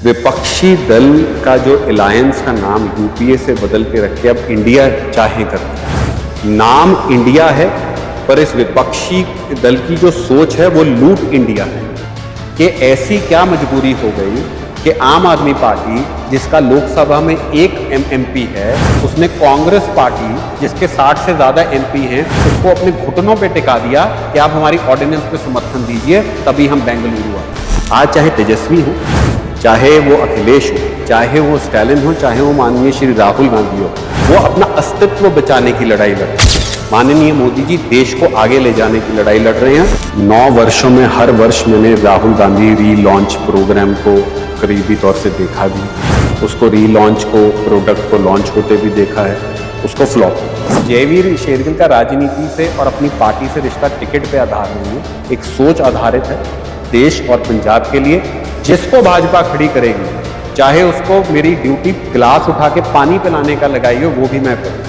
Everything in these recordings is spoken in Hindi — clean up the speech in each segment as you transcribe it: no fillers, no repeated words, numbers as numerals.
विपक्षी दल का जो अलायंस का नाम यूपीए से बदल के रख के अब इंडिया चाहे कर दिया। नाम इंडिया है, पर इस विपक्षी दल की जो सोच है वो लूट इंडिया है। कि ऐसी क्या मजबूरी हो गई कि आम आदमी पार्टी जिसका लोकसभा में एक एमपी है, उसने कांग्रेस पार्टी जिसके 60 से ज्यादा एमपी हैं, उसको अपने घुटनों पे टिका दिया कि आप हमारी ऑर्डिनेंस पे समर्थन दीजिए, तभी हम बेंगलुरु आए। आज चाहे तेजस्वी हो, चाहे वो अखिलेश हो, चाहे वो स्टालिन हो, चाहे वो माननीय श्री राहुल गांधी हो, वो अपना अस्तित्व बचाने की लड़ाई लड़ रहे हैं। माननीय मोदी जी देश को आगे ले जाने की लड़ाई लड़ रहे हैं। 9 वर्षों में हर वर्ष मैंने राहुल गांधी रीलॉन्च प्रोग्राम को करीबी तौर से देखा भी, उसको रीलॉन्च को, प्रोडक्ट को लॉन्च होते भी देखा है, उसको फ्लॉप। जयवीर शेरगिल का राजनीति से और अपनी पार्टी से रिश्ता टिकट पे आधार नहीं है, एक सोच आधारित है। देश और पंजाब के लिए जिसको भाजपा खड़ी करेगी, चाहे उसको मेरी ड्यूटी गिलास उठा के पानी पिलाने का लगाई हो, वो भी मैं करूँ।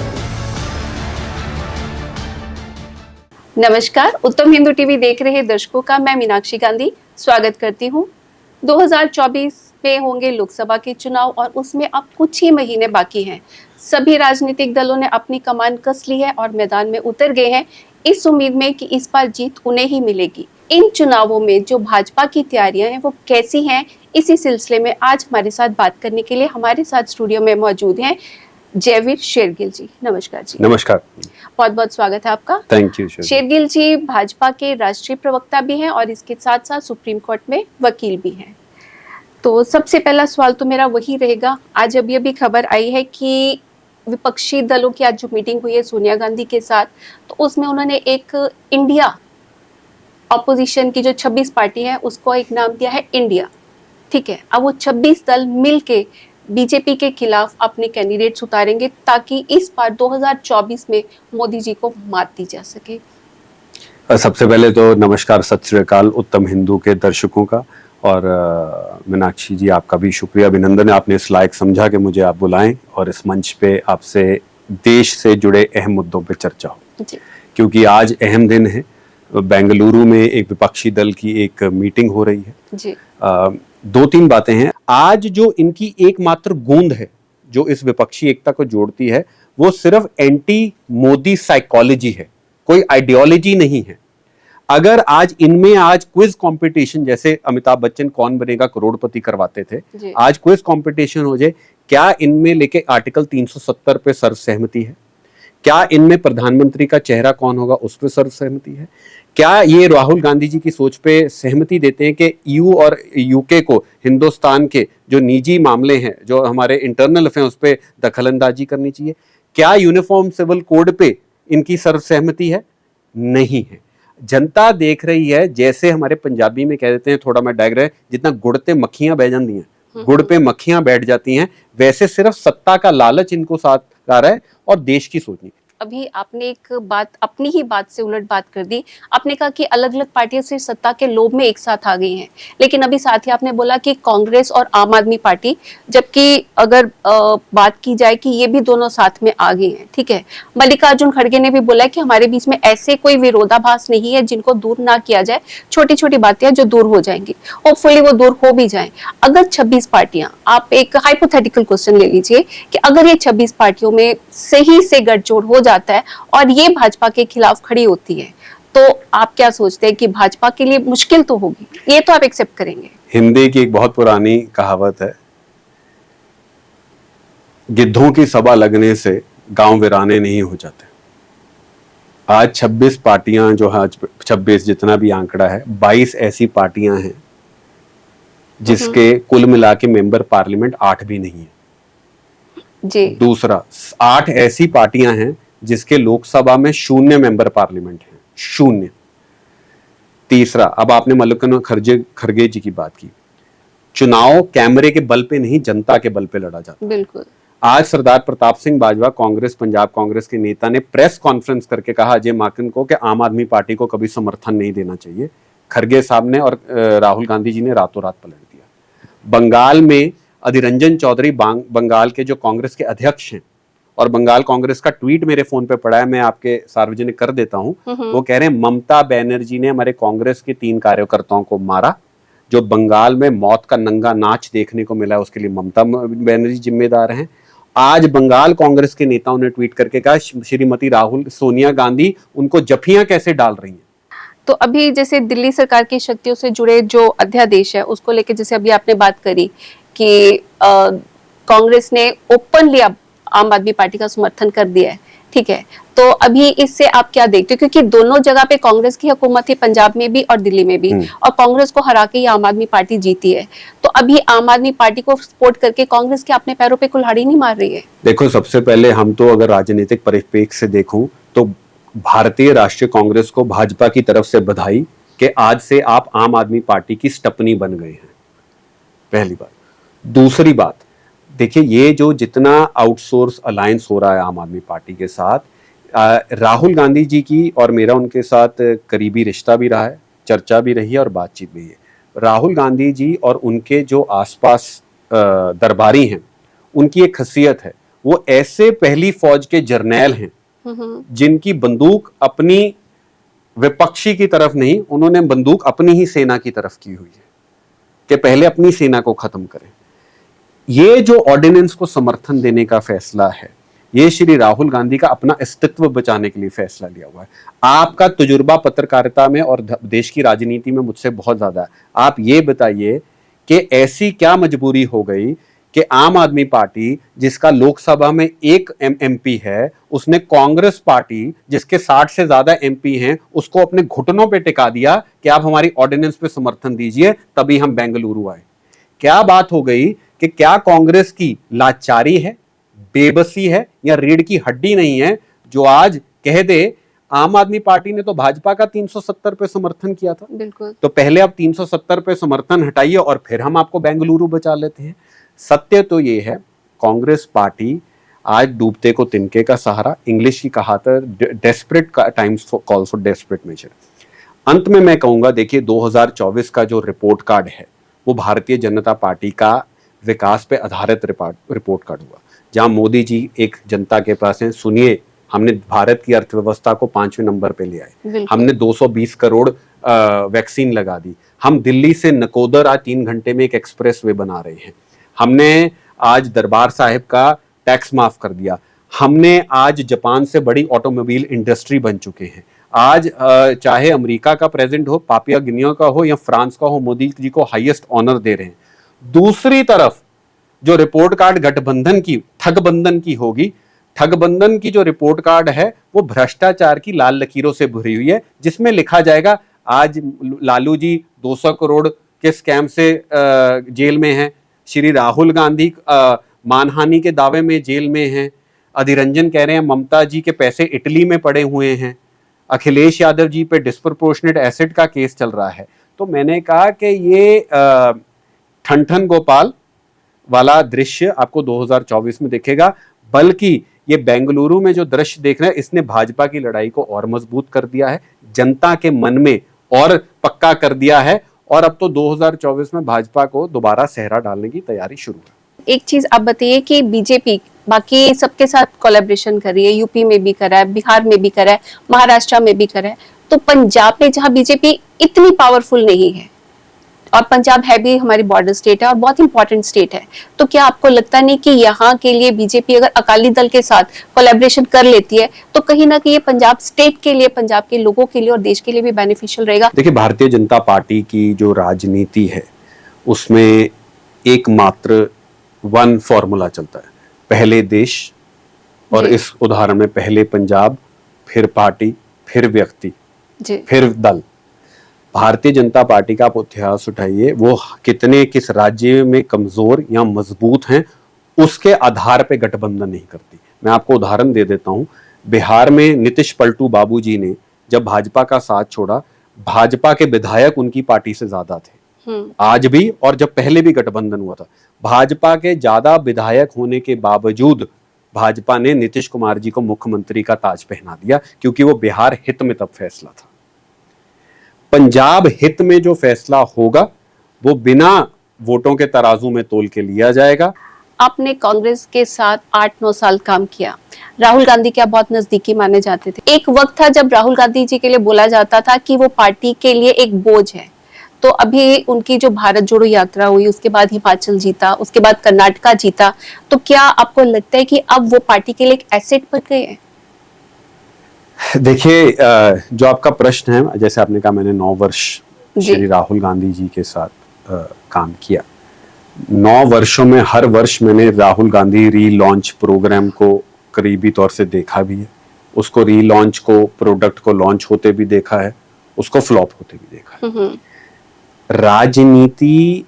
नमस्कार, उत्तम हिंदू टीवी देख रहे दर्शकों का मैं मीनाक्षी गांधी स्वागत करती हूं। 2024 में होंगे लोकसभा के चुनाव और उसमें अब कुछ ही महीने बाकी हैं। सभी राजनीतिक दलों ने अपनी कमान कस ली है और मैदान में उतर गए हैं, इस उम्मीद में कि इस बार जीत उन्हें ही मिलेगी। इन चुनावों में जो भाजपा की तैयारियां हैं वो कैसी हैं, इसी सिलसिले में आज हमारे साथ बात करने के लिए हमारे साथ स्टूडियो में मौजूद हैं जयवीर शेरगिल जी। नमस्कार जी। नमस्कार, बहुत बहुत स्वागत है आपका। Thank you. शेरगिल जी भाजपा के राष्ट्रीय प्रवक्ता भी हैं और इसके साथ साथ सुप्रीम कोर्ट में वकील भी हैं। तो सबसे पहला सवाल तो मेरा वही रहेगा, आज अभी अभी खबर आई है कि विपक्षी दलों की आज जो मीटिंग हुई है सोनिया गांधी के साथ, तो उसमें उन्होंने एक इंडिया ऑपोजिशन की जो 26 पार्टी है उसको एक नाम दिया है इंडिया। ठीक है, अब वो 26 दल मिलके बीजेपी के खिलाफ अपने कैंडिडेट्स उतारेंगे ताकि इस बार 2024 में मोदी जी को मात दी जा सके। सबसे पहले तो नमस्कार, सत श्री अकाल उत्तम हिंदू के दर्शकों का, और मीनाक्षी जी आपका भी शुक्रिया, अभिनंदन है, आपने इस लायक समझा कि मुझे आप बुलाएं और इस मंच पे आपसे देश से जुड़े अहम मुद्दों पे चर्चा हो जी। क्योंकि आज अहम दिन है। बेंगलुरु में एक विपक्षी दल की एक मीटिंग हो रही है जी। 2-3 बातें हैं। आज जो इनकी एकमात्र गूंज है जो इस विपक्षी एकता को जोड़ती है, वो सिर्फ एंटी मोदी साइकोलॉजी है, कोई आइडियोलॉजी नहीं है। अगर आज इनमें आज क्विज कंपटीशन, जैसे अमिताभ बच्चन कौन बनेगा करोड़पति करवाते थे, आज क्विज कंपटीशन हो जाए, क्या इनमें लेके आर्टिकल 370 पे सर्व सहमति है? क्या इनमें प्रधानमंत्री का चेहरा कौन होगा उस पर सर्व सहमति है? क्या ये राहुल गांधी जी की सोच पे सहमति देते हैं कि ईयू और यूके को हिंदुस्तान के जो निजी मामले हैं, जो हमारे इंटरनल अफेयर, उस पर दखलंदाजी करनी चाहिए? क्या यूनिफॉर्म सिविल कोड पे इनकी सर्व सहमति है? नहीं है। जनता देख रही है, जैसे हमारे पंजाबी में कह देते हैं, थोड़ा मैं डायग्राम, जितना गुड़ ते मक्खियां बह जाती हैं, गुड़ पे मक्खियां बैठ जाती हैं, वैसे सिर्फ सत्ता का लालच इनको साथ आ रहा है और देश की सोच नहीं। अभी आपने एक बात, अपनी ही बात से उलट बात कर दी। आपने कहा कि अलग अलग पार्टियां सिर्फ सत्ता के लोभ में एक साथ आ गई हैं, लेकिन अभी साथ ही आपने बोला कि कांग्रेस और आम आदमी पार्टी, जबकि अगर बात की जाए कि ये भी दोनों साथ में आ गई हैं। ठीक है, मल्लिकार्जुन खड़गे ने भी बोला कि हमारे बीच में ऐसे कोई विरोधाभास नहीं है जिनको दूर ना किया जाए, छोटी छोटी बातें जो दूर हो जाएंगी, होपफुली वो दूर हो भी जाए। अगर 26 पार्टियां, आप एक हाइपोथेटिकल क्वेश्चन ले लीजिए कि अगर ये 26 पार्टियों में सही से गठजोड़ हो जाता है और ये भाजपा के खिलाफ खड़ी होती है, तो आप क्या सोचते हैं कि भाजपा के लिए मुश्किल तो होगी, ये तो आप एक्सेप्ट करेंगे? हिंदी की एक बहुत पुरानी कहावत है, गिद्धों की सभा लगने से गांव वीराने नहीं हो जाते। आज 26 पार्टियां, जो आज 26 जितना भी आंकड़ा है, 22 ऐसी पार्टियां हैं जिसके कुल मिला के मेंबर पार्लियामेंट 8 भी नहीं है जी। दूसरा, 8 ऐसी पार्टियां हैं जिसके लोकसभा में 0 मेंबर पार्लियामेंट हैं, 0। तीसरा, अब आपने मल्लिकार्जुन खड़गे जी की बात की, चुनाव कैमरे के बल पे नहीं, जनता के बल पे लड़ा जाता। बिल्कुल। आज सरदार प्रताप सिंह बाजवा, कांग्रेस, पंजाब कांग्रेस के नेता, ने प्रेस कॉन्फ्रेंस करके कहा अजय माकन को कि आम आदमी पार्टी को कभी समर्थन नहीं देना चाहिए। खड़गे साहब ने और राहुल गांधी जी ने रातों रात पलट दिया। बंगाल में अधीर रंजन चौधरी, बंगाल के जो कांग्रेस के अध्यक्ष हैं, और बंगाल कांग्रेस का ट्वीट मेरे फोन पे पड़ा है, मैं आपके सार्वजनिक कर देता हूं। वो कह रहे हैं ममता बनर्जी ने हमारे कांग्रेस के 3 कार्यकर्ताओं को मारा, जो बंगाल में मौत का नंगा नाच देखने को मिला है उसके लिए ममता बनर्जी जिम्मेदार हैं। आज बंगाल कांग्रेस के नेताओं ने ट्वीट करके कहा श्रीमती राहुल सोनिया गांधी उनको जफियां कैसे डाल रही हैं। तो अभी जैसे दिल्ली सरकार की शक्तियों से जुड़े जो अध्यादेश है उसको लेकर जैसे अभी आपने बात करी कि कांग्रेस ने ओपनली अब आम आदमी पार्टी का समर्थन कर दिया है, ठीक है, तो अभी इससे आप क्या देखते हो, क्योंकि दोनों जगह पे कांग्रेस की हुकूमत थी, पंजाब में भी और दिल्ली में भी, और कांग्रेस को हरा के ही आम आदमी पार्टी जीती है, तो अभी आम आदमी पार्टी को सपोर्ट करके कांग्रेस के अपने पैरों पे कुल्हाड़ी नहीं मार रही है? देखो, सबसे पहले हम तो अगर राजनीतिक परिप्रेक्ष्य से देखूं तो भारतीय राष्ट्रीय कांग्रेस को भाजपा की तरफ से बधाई कि आज से आप आम आदमी पार्टी की स्टपनी बन गए हैं, पहली बात। दूसरी बात, देखिए ये जो जितना आउटसोर्स अलायंस हो रहा है आम आदमी पार्टी के साथ, राहुल गांधी जी की और मेरा उनके साथ करीबी रिश्ता भी रहा है, चर्चा भी रही है और बातचीत भी है। राहुल गांधी जी और उनके जो आसपास दरबारी हैं, उनकी एक खसियत है, वो ऐसे पहली फौज के जर्नैल हैं जिनकी बंदूक अपनी विपक्षी की तरफ नहीं, उन्होंने बंदूक अपनी ही सेना की तरफ की हुई है कि पहले अपनी सेना को खत्म करें। ये जो ऑर्डिनेंस को समर्थन देने का फैसला है, ये श्री राहुल गांधी का अपना अस्तित्व बचाने के लिए फैसला लिया हुआ है। आपका तजुर्बा पत्रकारिता में और देश की राजनीति में मुझसे बहुत ज्यादा है। आप ये बताइए कि ऐसी क्या मजबूरी हो गई कि आम आदमी पार्टी जिसका लोकसभा में एक एमपी है, उसने कांग्रेस पार्टी जिसके 60 से ज्यादा एमपी हैं उसको अपने घुटनों पे टिका दिया कि आप हमारी ऑर्डिनेंस पे समर्थन दीजिए, तभी हम बेंगलुरु आए। क्या बात हो गई कि क्या कांग्रेस की लाचारी है, बेबसी है, या रीढ़ की हड्डी नहीं है जो आज कह दे आम आदमी पार्टी ने तो भाजपा का 370 पे समर्थन किया था, बिल्कुल, तो पहले आप 370 पे समर्थन हटाइए और फिर हम आपको बेंगलुरु बचा लेते हैं। सत्य तो ये है, कांग्रेस पार्टी आज डूबते को तिनके का सहारा, इंग्लिश की कहावत है desperate times call for desperate measure. अंत में मैं कहूंगा, देखिए 2024 का जो रिपोर्ट कार्ड है वो भारतीय जनता पार्टी का विकास पे आधारित रिपोर्ट कार्ड हुआ, जहां मोदी जी एक जनता के पास हैं, सुनिए हमने भारत की अर्थव्यवस्था को 5वें नंबर पे ले आए, हमने 220 करोड़ वैक्सीन लगा दी, हम दिल्ली से नकोदर आज 3 घंटे में एक एक्सप्रेस वे बना रहे हैं, हमने आज दरबार साहिब का टैक्स माफ कर दिया, हमने आज जापान से बड़ी ऑटोमोबाइल इंडस्ट्री बन चुके हैं। आज चाहे अमेरिका का प्रेसिडेंट हो, पापुआ गिनिया का हो या फ्रांस का हो, मोदी जी को हाईएस्ट ऑनर दे रहे हैं। दूसरी तरफ जो रिपोर्ट कार्ड गठबंधन की, ठगबंधन की होगी, ठगबंधन की जो रिपोर्ट कार्ड है वो भ्रष्टाचार की लाल लकीरों से भरी हुई है, जिसमें लिखा जाएगा आज लालू जी 200 करोड़ के स्कैम से जेल में हैं, श्री राहुल गांधी मानहानि के दावे में जेल में हैं, अधीर रंजन कह रहे हैं ममता जी के पैसे इटली में पड़े हुए हैं, अखिलेश यादव जी पे डिस्प्रपोर्शनेट एसेट का केस चल रहा है। तो मैंने कहा कि ये ठन गोपाल वाला दृश्य आपको 2024 में दिखेगा, बल्कि ये बेंगलुरु में जो दृश्य देख रहे हैं इसने भाजपा की लड़ाई को और मजबूत कर दिया है, जनता के मन में और पक्का कर दिया है, और अब तो 2024 में भाजपा को दोबारा सेहरा डालने की तैयारी शुरू है। एक चीज आप बताइए कि बीजेपी बाकी सबके साथ कोलैबोरेशन कर रही है, यूपी में भी कर रहा है, बिहार में भी कर रहा है, महाराष्ट्र में भी कर रहा है, तो पंजाब में जहां बीजेपी इतनी पावरफुल नहीं है, और पंजाब है भी हमारी बॉर्डर स्टेट है और बहुत इंपॉर्टेंट स्टेट है, तो क्या आपको लगता नहीं कि यहाँ के लिए बीजेपी अगर अकाली दल के साथ कोलैबोरेशन कर लेती है तो कहीं ना कहीं ये पंजाब स्टेट के लिए, पंजाब के लोगों के लिए और देश के लिए भी बेनिफिशियल रहेगा? देखिए, भारतीय जनता पार्टी की जो राजनीति है उसमें एकमात्र वन फॉर्मूला चलता है, पहले देश, और इस उदाहरण में पहले पंजाब, फिर पार्टी, फिर व्यक्ति, फिर दल। भारतीय जनता पार्टी का आप इतिहास उठाइए, वो किस राज्य में कमजोर या मजबूत हैं उसके आधार पे गठबंधन नहीं करती। मैं आपको उदाहरण दे देता हूं, बिहार में नीतीश पलटू बाबू जी ने जब भाजपा का साथ छोड़ा, भाजपा के विधायक उनकी पार्टी से ज्यादा थे, आज भी और जब पहले भी गठबंधन हुआ था। भाजपा के ज्यादा विधायक होने के बावजूद भाजपा ने नीतीश कुमार जी को मुख्यमंत्री का ताज पहना दिया, क्योंकि वो बिहार हित में तब फैसला था। पंजाब हित में जो फैसला होगा वो बिना वोटों के तराजू में तोल के लिया जाएगा। आपने कांग्रेस के साथ 8-9 साल काम किया, राहुल गांधी के आप बहुत नजदीकी माने जाते थे। एक वक्त था जब राहुल गांधी जी के लिए बोला जाता था कि वो पार्टी के लिए एक बोझ है, तो अभी उनकी जो भारत जोड़ो यात्रा हुई, उसके बाद हिमाचल जीता, उसके बाद कर्नाटका जीता, तो क्या आपको लगता है कि अब वो पार्टी के लिए एक एसेट बन गए हैं? देखिए, जो आपका प्रश्न है, जैसे आपने कहा मैंने 9 वर्ष जी। श्री राहुल गांधी जी के साथ काम किया। 9 वर्षों में हर वर्ष मैंने राहुल गांधी रीलॉन्च प्रोग्राम को करीबी तौर से देखा भी है, उसको रीलॉन्च को, प्रोडक्ट को लॉन्च होते भी देखा है, उसको फ्लॉप होते भी देखा है। राजनीति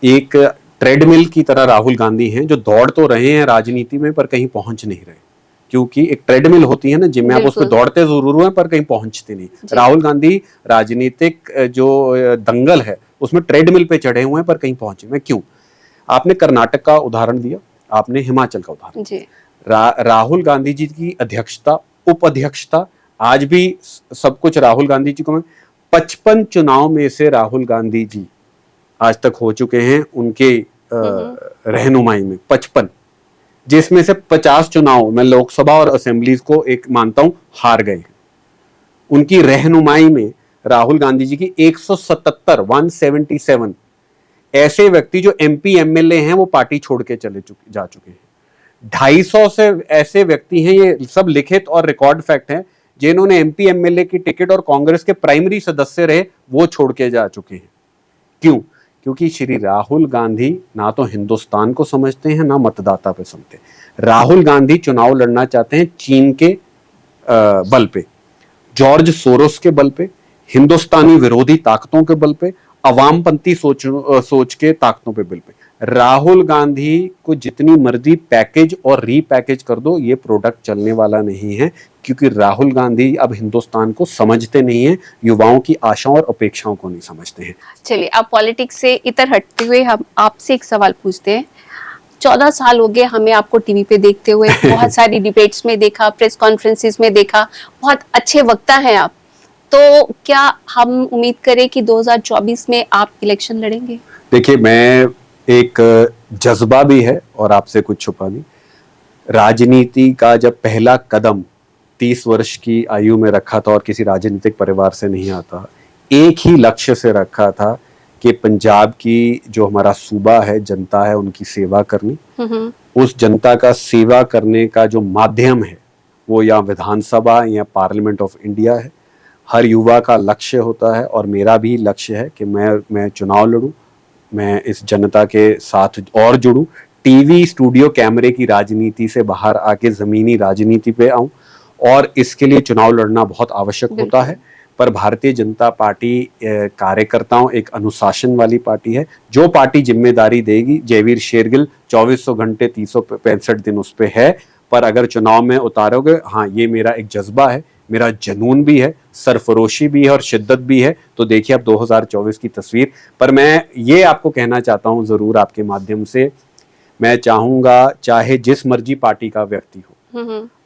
एक ट्रेडमिल की तरह राहुल गांधी हैं, जो दौड़ तो रहे हैं राजनीति में पर कहीं पहुंच नहीं रहे, क्योंकि एक ट्रेडमिल होती है ना जिनमें आप उस पर दौड़ते जरूर हैं पर कहीं पहुंचते नहीं। राहुल गांधी राजनीतिक जो दंगल है उसमें ट्रेडमिल पे चढ़े हुए हैं पर कहीं पहुंचे में। क्यों? आपने कर्नाटक का उदाहरण दिया, आपने हिमाचल का उदाहरण दिया। राहुल गांधी जी की अध्यक्षता, उप अध्यक्षता, आज भी सब कुछ राहुल गांधी जी को। 55 चुनाव में से राहुल गांधी जी आज तक हो चुके हैं उनके रहनुमाई में 55, जिसमें से 50 चुनाव मैं लोकसभा और असेंबलीज को एक मानता हूं हार गए हैं। उनकी रहनुमाई में राहुल गांधी जी की 177 ऐसे व्यक्ति जो एमपी एमएलए हैं वो पार्टी छोड़ के जा चुके हैं। 250 से ऐसे व्यक्ति हैं, ये सब लिखित और रिकॉर्ड फैक्ट हैं, जिन्होंने एमपी एमएलए की टिकट और कांग्रेस के प्राइमरी सदस्य रहे वो छोड़ के जा चुके हैं। क्यों? क्योंकि श्री राहुल गांधी ना तो हिंदुस्तान को समझते हैं ना मतदाता पे समझते हैं। राहुल गांधी चुनाव लड़ना चाहते हैं चीन के बल पे, जॉर्ज सोरोस के बल पे, हिंदुस्तानी विरोधी ताकतों के बल पे, अवामपंथी सोच के ताकतों पे बल पे। राहुल गांधी को जितनी मर्जी पैकेज और रीपैकेज कर दो, ये प्रोडक्ट चलने वाला नहीं है, क्योंकि राहुल गांधी अब हिंदुस्तान को समझते नहीं है, युवाओं की आशाओं और अपेक्षाओं को नहीं समझते हैं। चलिए, आप पॉलिटिक्स से इधर हटते हुए हम आपसे एक सवाल पूछते हैं। 14 साल हो गए हमें आपको टीवी पे देखते हुए, बहुत सारी डिबेट्स में देखा, प्रेस कॉन्फ्रेंसेस में देखा, बहुत अच्छे वक्ता हैं आप। तो क्या हम उम्मीद करें कि 2024 में आप इलेक्शन लड़ेंगे? देखिए, मैं एक जज्बा भी है और आपसे कुछ छुपा नहीं। राजनीति का जब पहला कदम 30 वर्ष की आयु में रखा था और किसी राजनीतिक परिवार से नहीं आता, एक ही लक्ष्य से रखा था कि पंजाब की जो हमारा सूबा है, जनता है, उनकी सेवा करनी। उस जनता का सेवा करने का जो माध्यम है वो या विधानसभा या पार्लियामेंट ऑफ इंडिया है। हर युवा का लक्ष्य होता है और मेरा भी लक्ष्य है कि मैं चुनाव लड़ूं, मैं इस जनता के साथ और जुड़ूं, टीवी स्टूडियो कैमरे की राजनीति से बाहर आके जमीनी राजनीति पे आऊं, और इसके लिए चुनाव लड़ना बहुत आवश्यक होता है। पर भारतीय जनता पार्टी कार्यकर्ताओं एक अनुशासन वाली पार्टी है। जो पार्टी जिम्मेदारी देगी, जयवीर शेरगिल 2400 घंटे 365 दिन उस पे है, पर अगर चुनाव में उतारोगे, हाँ ये मेरा एक जज्बा है, मेरा जुनून भी है, सरफरोशी भी है और शिद्दत भी है, तो देखिए अब 2024 की तस्वीर। पर मैं ये आपको कहना चाहता हूं जरूर आपके माध्यम से, मैं चाहूंगा चाहे जिस मर्जी पार्टी का व्यक्ति हो,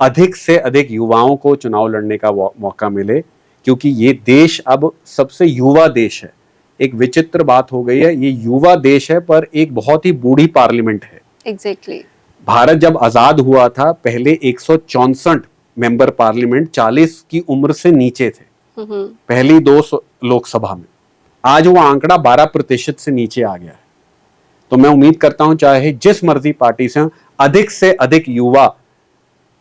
अधिक से अधिक युवाओं को चुनाव लड़ने का मौका मिले, क्योंकि ये देश अब सबसे युवा देश है। एक विचित्र बात हो गई है, ये युवा देश है पर एक बहुत ही बूढ़ी पार्लियामेंट है। एग्जैक्टली। भारत जब आजाद हुआ था, पहले 164 मेंबर पार्लियामेंट 40 की उम्र से नीचे थे, पहली 2 लोकसभा में। आज वो आंकड़ा 12% से नीचे आ गया है। तो मैं उम्मीद करता हूं चाहे जिस मर्जी पार्टी से अधिक युवा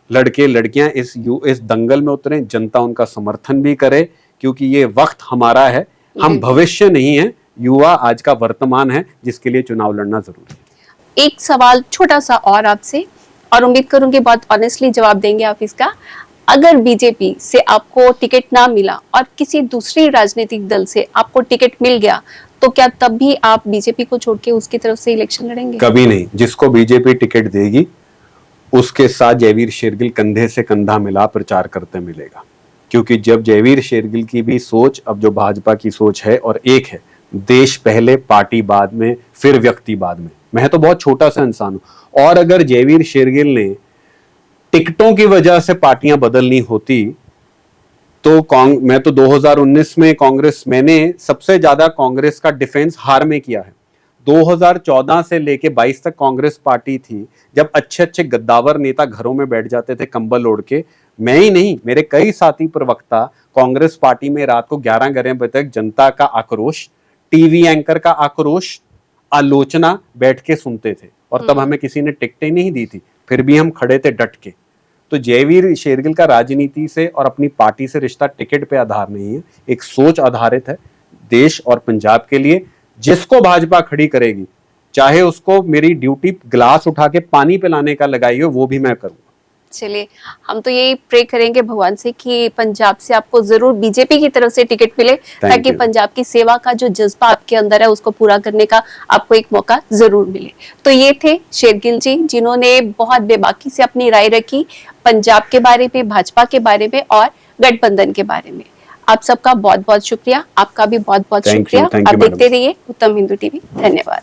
लड़के लड़कियां इस दंगल में उतरे, जनता उनका समर्थन भी करे, क्योंकि ये वक्त हमारा है। हम भविष्य नहीं है, युवा आज का वर्तमान है, जिसके लिए चुनाव लड़ना जरूरी है। एक सवाल छोटा सा और आपसे, और उम्मीद करूंगी बहुत ऑनेस्टली जवाब देंगे आप इसका। अगर बीजेपी से आपको टिकट ना मिला और किसी दूसरी राजनीतिक दल से आपको टिकट मिल गया, तो क्या तब भी आप बीजेपी को छोड़ के उसकी तरफ से इलेक्शन लड़ेंगे? कभी नहीं। जिसको बीजेपी टिकट देगी उसके साथ जयवीर शेरगिल कंधे से कंधा मिला प्रचार करते मिलेगा, क्योंकि जब जयवीर शेरगिल की भी सोच अब जो भाजपा की सोच है और एक है, देश पहले पार्टी बाद में, फिर व्यक्ति बाद में। मैं तो बहुत छोटा सा इंसान हूं, और अगर जयवीर शेरगिल ने टिकटों की वजह से पार्टियां बदलनी होती तो मैं तो 2019 में मैंने सबसे ज्यादा कांग्रेस का डिफेंस हार में किया है। 2014 से लेके 22 तक कांग्रेस पार्टी थी, जब अच्छे अच्छे गद्दावर नेता घरों में बैठ जाते थे कंबल ओढ़ के। मैं ही नहीं, मेरे कई साथी प्रवक्ता कांग्रेस पार्टी में रात को 11-11 बजे तक जनता का आक्रोश, टीवी एंकर का आक्रोश, आलोचना बैठ के सुनते थे, और तब हमें किसी ने टिकटें नहीं दी थी, फिर भी हम खड़े थे डट के। तो जयवीर शेरगिल का राजनीति से और अपनी पार्टी से रिश्ता टिकट पे आधार नहीं है, एक सोच आधारित है देश और पंजाब के लिए। जिसको भाजपा खड़ी करेगी, चाहे उसको मेरी ड्यूटी ग्लास उठा के पानी पिलाने का लगाई हो, वो भी मैं करूंगा। चलिए, हम तो यही प्रे करेंगे भगवान से कि पंजाब से आपको जरूर बीजेपी की तरफ से टिकट मिले, ताकि you. पंजाब की सेवा का जो जज्बा आपके अंदर है उसको पूरा करने का आपको एक मौका जरूर मिले। तो ये थे शेरगिल जी, जिन्होंने बहुत बेबाकी से अपनी राय रखी पंजाब के बारे में, भाजपा के बारे में और गठबंधन के बारे में। आप सबका बहुत बहुत शुक्रिया, आपका भी बहुत बहुत शुक्रिया। आप देखते रहिए उत्तम हिंदू टीवी। धन्यवाद।